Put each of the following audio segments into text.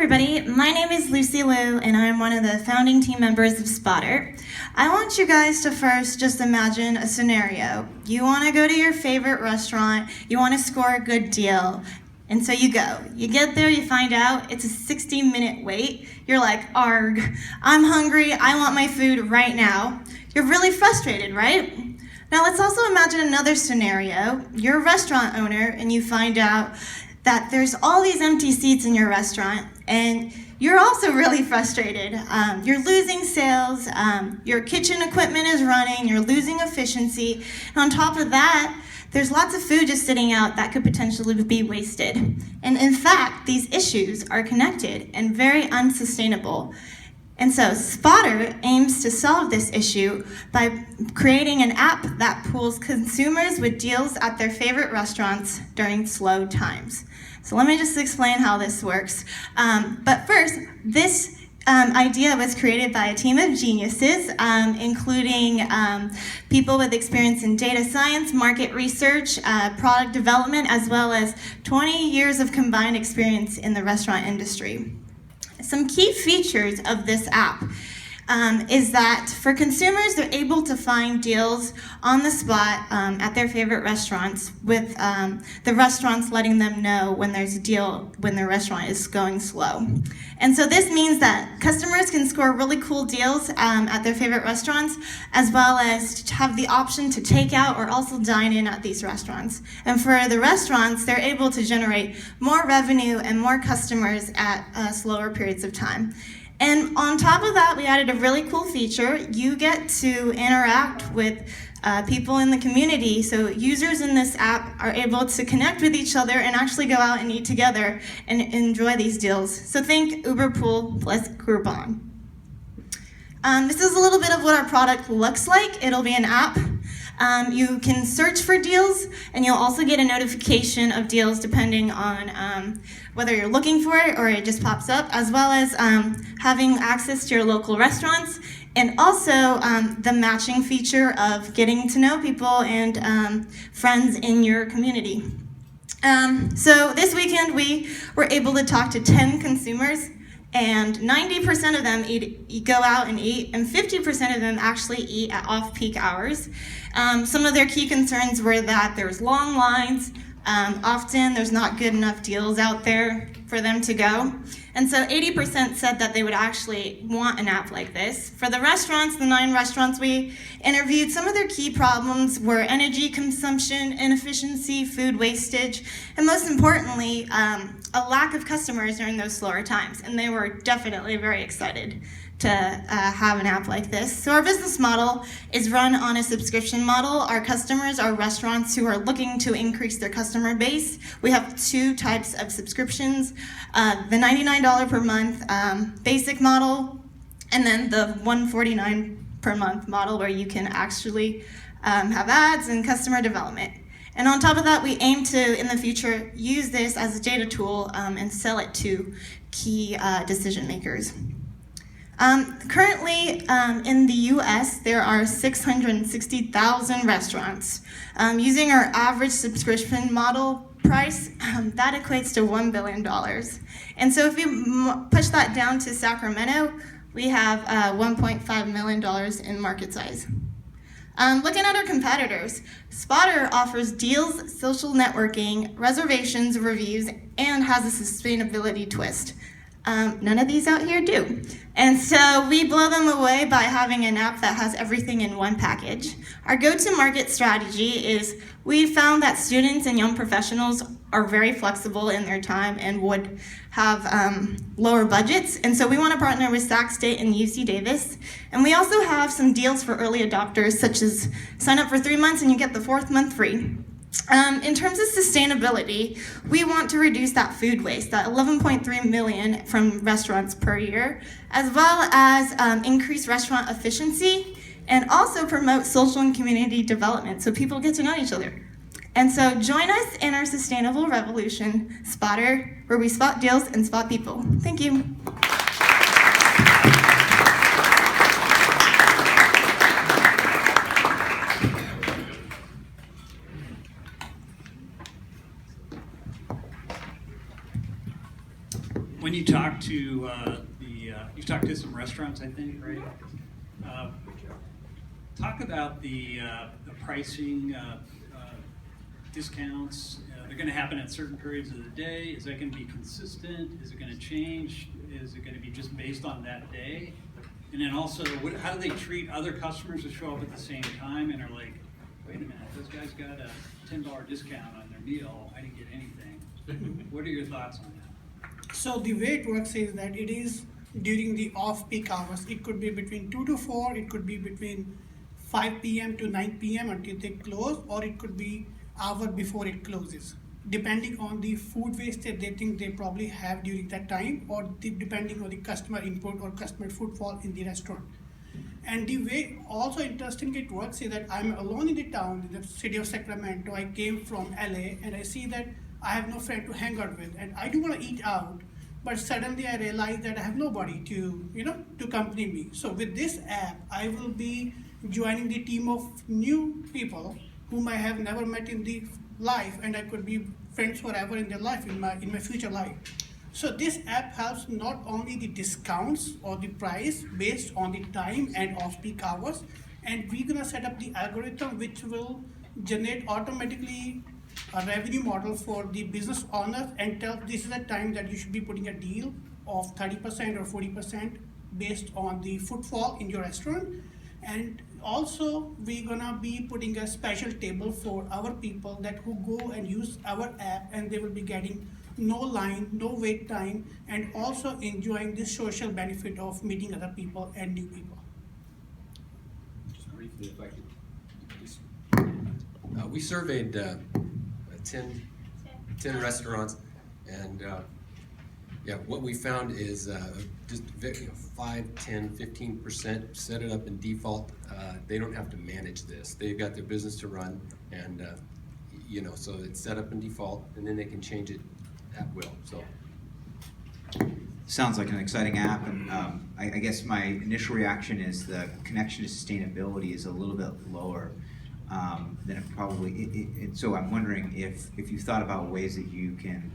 everybody, my name is Lucy Liu and I'm one of the founding team members of Spotter. I want you guys to first just imagine a scenario. You want to go to your favorite restaurant, you want to score a good deal, and so you go. You get there, you find out it's a 60-minute wait. You're like, arg, I'm hungry, I want my food right now. You're really frustrated, right? Now let's also imagine another scenario. You're a restaurant owner and you find out that there's all these empty seats in your restaurant and you're also really frustrated. You're losing sales, your kitchen equipment is running, you're losing efficiency, and on top of that, there's lots of food just sitting out that could potentially be wasted. And in fact, these issues are connected and very unsustainable. And so Spotter aims to solve this issue by creating an app that pools consumers with deals at their favorite restaurants during slow times. So let me just explain how this works. But first, this idea was created by a team of geniuses, including people with experience in data science, market research, product development, as well as 20 years of combined experience in the restaurant industry. Some key features of this app is that for consumers, they're able to find deals on the spot at their favorite restaurants, with the restaurants letting them know when there's a deal when their restaurant is going slow. And so this means that customers can score really cool deals at their favorite restaurants, as well as have the option to take out or also dine in at these restaurants. And for the restaurants, they're able to generate more revenue and more customers at slower periods of time. And on top of that, we added a really cool feature. You get to interact with people in the community. So users in this app are able to connect with each other and actually go out and eat together and enjoy these deals. So think Uber Pool plus Groupon. This is a little bit of what our product looks like. It'll be an app. You can search for deals, and you'll also get a notification of deals depending on whether you're looking for it or it just pops up, as well as having access to your local restaurants, and also the matching feature of getting to know people and friends in your community. So this weekend we were able to talk to 10 consumers, and 90% of them go out and eat, and 50% of them actually eat at off-peak hours. Some of their key concerns were that there's long lines, often there's not good enough deals out there for them to go. And so 80% said that they would actually want an app like this. For the restaurants, the 9 restaurants we interviewed, some of their key problems were energy consumption, inefficiency, food wastage, and most importantly, a lack of customers during those slower times. And they were definitely very excited to have an app like this. So our business model is run on a subscription model. Our customers are restaurants who are looking to increase their customer base. We have 2 types of subscriptions, the $99 per month basic model, and then the $149 per month model where you can actually have ads and customer development. And on top of that, we aim to, in the future, use this as a data tool and sell it to key decision makers. Currently, in the US, there are 660,000 restaurants. Using our average subscription model price, that equates to $1 billion. And so if you push that down to Sacramento, we have $1.5 million in market size. Looking at our competitors, Spotter offers deals, social networking, reservations, reviews, and has a sustainability twist. None of these out here do. And so we blow them away by having an app that has everything in one package. Our go-to-market strategy is we found that students and young professionals are very flexible in their time and would have lower budgets. And so we want to partner with Sac State and UC Davis. And we also have some deals for early adopters, such as sign up for 3 months and you get the 4th month free. In terms of sustainability, we want to reduce that food waste, that 11.3 million from restaurants per year, as well as increase restaurant efficiency and also promote social and community development so people get to know each other. And so join us in our sustainable revolution, Spotter, where we spot deals and spot people. Thank you. when you talk to you've talked to some restaurants, I think, right? Talk about the pricing discounts. They're going to happen at certain periods of the day. Is that going to be consistent? Is it going to change? Is it going to be just based on that day? And then also, how do they treat other customers that show up at the same time and are like, wait a minute, those guys got a $10 discount on their meal. I didn't get anything. What are your thoughts on that? So the way it works is that it is during the off-peak hours. It could be between 2 to 4, it could be between 5 p.m. to 9 p.m. until they close, or it could be hour before it closes, depending on the food waste that they think they probably have during that time, or depending on the customer input or customer footfall in the restaurant. And the way also interesting it works is that I'm alone in the town, in the city of Sacramento. I came from LA and I see that I have no friend to hang out with, and I do want to eat out, but suddenly I realize that I have nobody to, to accompany me. So with this app, I will be joining the team of new people whom I have never met in the life, and I could be friends forever in their life, in my future life. So this app helps not only the discounts or the price based on the time and off-peak hours, and we're gonna set up the algorithm which will generate automatically a revenue model for the business owners and tell this is the time that you should be putting a deal of 30% or 40% based on the footfall in your restaurant. And also we're gonna be putting a special table for our people that who go and use our app, and they will be getting no line, no wait time, and also enjoying this social benefit of meeting other people and new people. Just briefly, if I could just, we surveyed 10 restaurants, and yeah, what we found is just 5, 10, 15% set it up in default. They don't have to manage this. They've got their business to run, and so it's set up in default, and then they can change it at will. So sounds like an exciting app, and I guess my initial reaction is the connection to sustainability is a little bit lower than it probably. So I'm wondering if you thought about ways that you can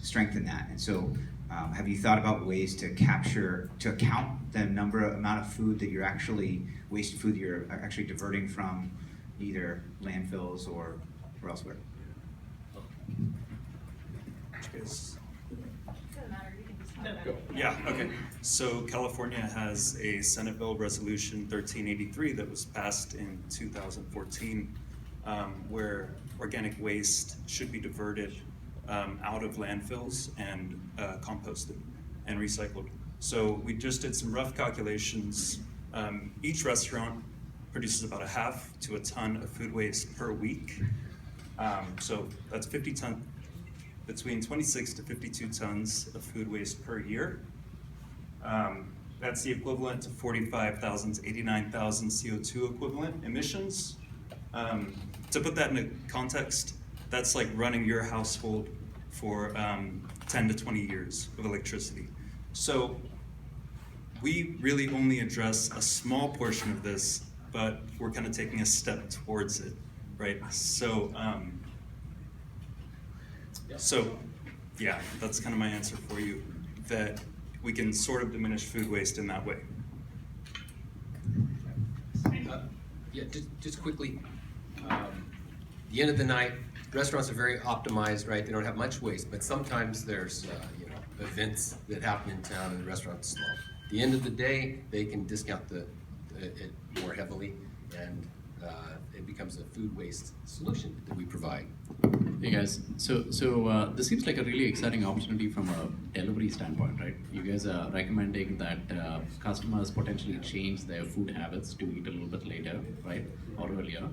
strengthen that. And so have you thought about ways to account the amount of food that you're actually, waste food you're actually diverting from either landfills or elsewhere? Yeah, okay. So California has a Senate Bill Resolution 1383 that was passed in 2014, where organic waste should be diverted out of landfills and composted and recycled. So we just did some rough calculations. Each restaurant produces about a half to a ton of food waste per week. So that's 50 tons, between 26 to 52 tons of food waste per year. That's the equivalent to 45,000 to 89,000 CO2 equivalent emissions. To put that into context, that's like running your household for 10 to 20 years of electricity. So we really only address a small portion of this, but we're kind of taking a step towards it, right? So, yeah, that's kind of my answer for you, that we can sort of diminish food waste in that way. Yeah, just quickly, the end of the night, restaurants are very optimized, right? They don't have much waste, but sometimes there's events that happen in town and the restaurant's slow. At the end of the day, they can discount it more heavily, and it becomes a food waste solution that we provide. Hey guys, so this seems like a really exciting opportunity from a delivery standpoint, right? You guys are recommending that customers potentially change their food habits to eat a little bit later, right, or earlier,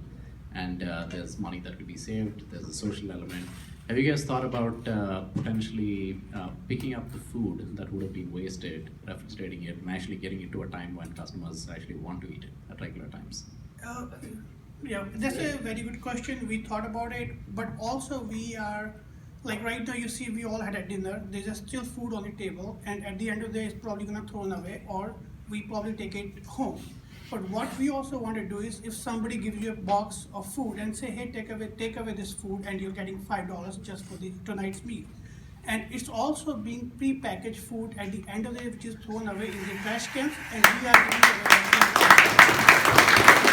and there's money that could be saved, there's a social element. Have you guys thought about potentially picking up the food that would have been wasted, refrigerating it, and actually getting it to a time when customers actually want to eat it at regular times? Yeah, that's a very good question. We thought about it, but also we are, like right now you see we all had a dinner, there's just still food on the table, and at the end of the day it's probably gonna thrown away, or we probably take it home. But what we also want to do is, if somebody gives you a box of food and say, hey, take away this food and you're getting $5 just for tonight's meal. And it's also being pre-packaged food at the end of the day, which is thrown away in the trash cans, and we are giving away.